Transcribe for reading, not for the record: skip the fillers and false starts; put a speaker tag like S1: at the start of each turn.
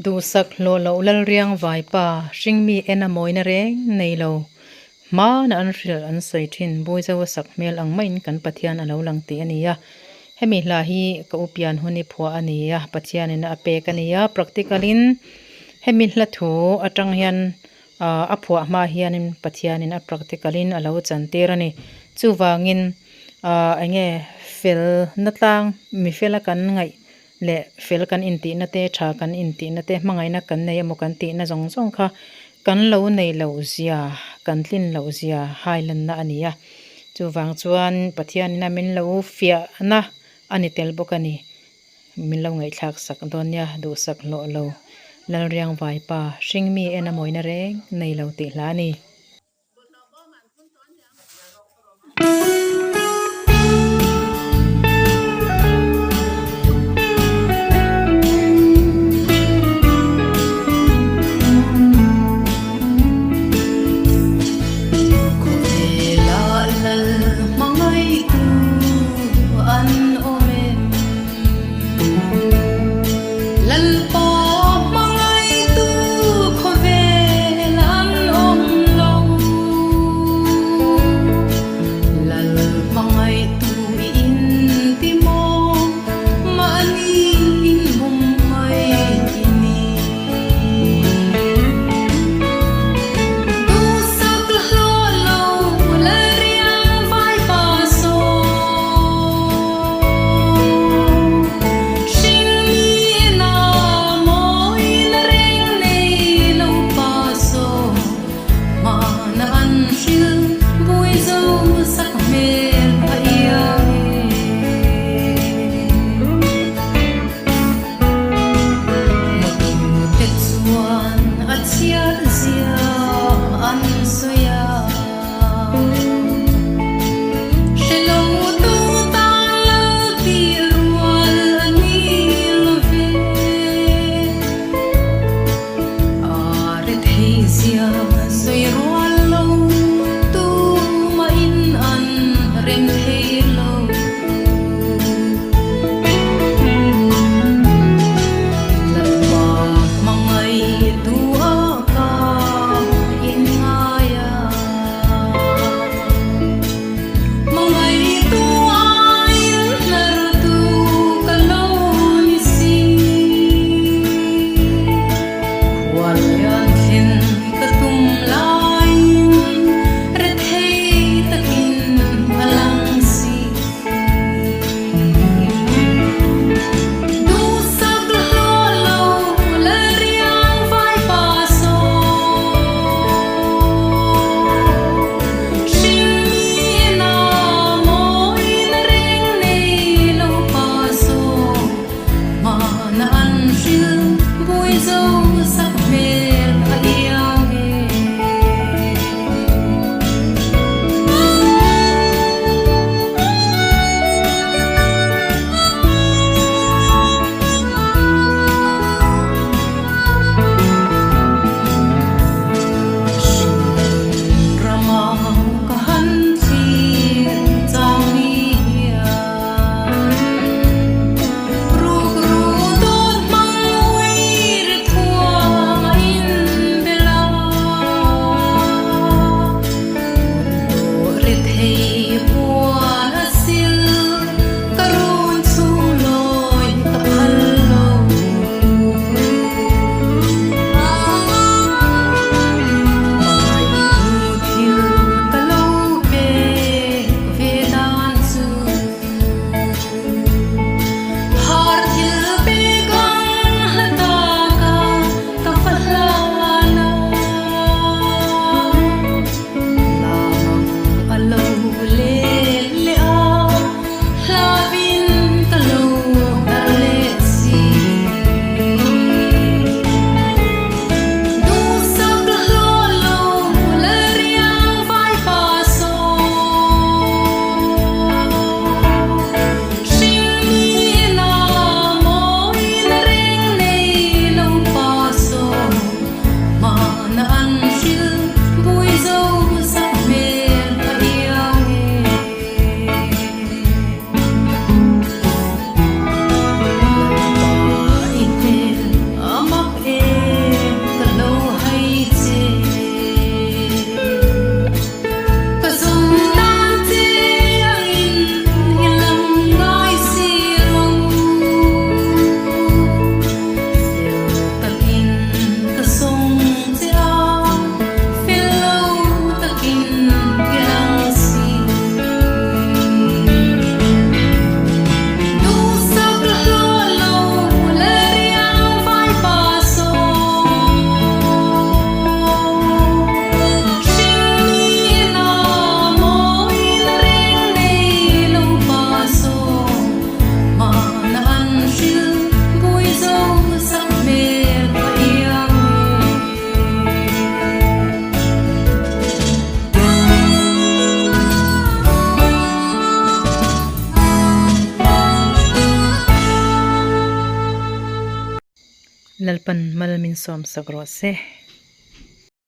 S1: du sak lo lo lal riang vai pa hring mi ena moina reng nei lo ma na an ril an sei thin boi zawa sak mel ang main kan pathian alo lang ti ania hemi hla hi ka upian huni phua ania pathian in a pe kania practicalin hemi hla thu atang hian a phua ma hianin pathian in a practicalin alo chantir ani chuwangin ange fel natlang mi fela kan ngai le fel kan inti na te tha kan inti na te mangai na kan nei amo kan ti na zong zong kha kan lo nei lo zia kan tlin lo zia hailan na ania chuwang chuan pathian na min lo fia na ani tel bokani min lo ngai thlak sak donya du sak lo lo lal riang vai pa hring mi ena moina reng nei lo ti hlani lalpan malmin som sakro se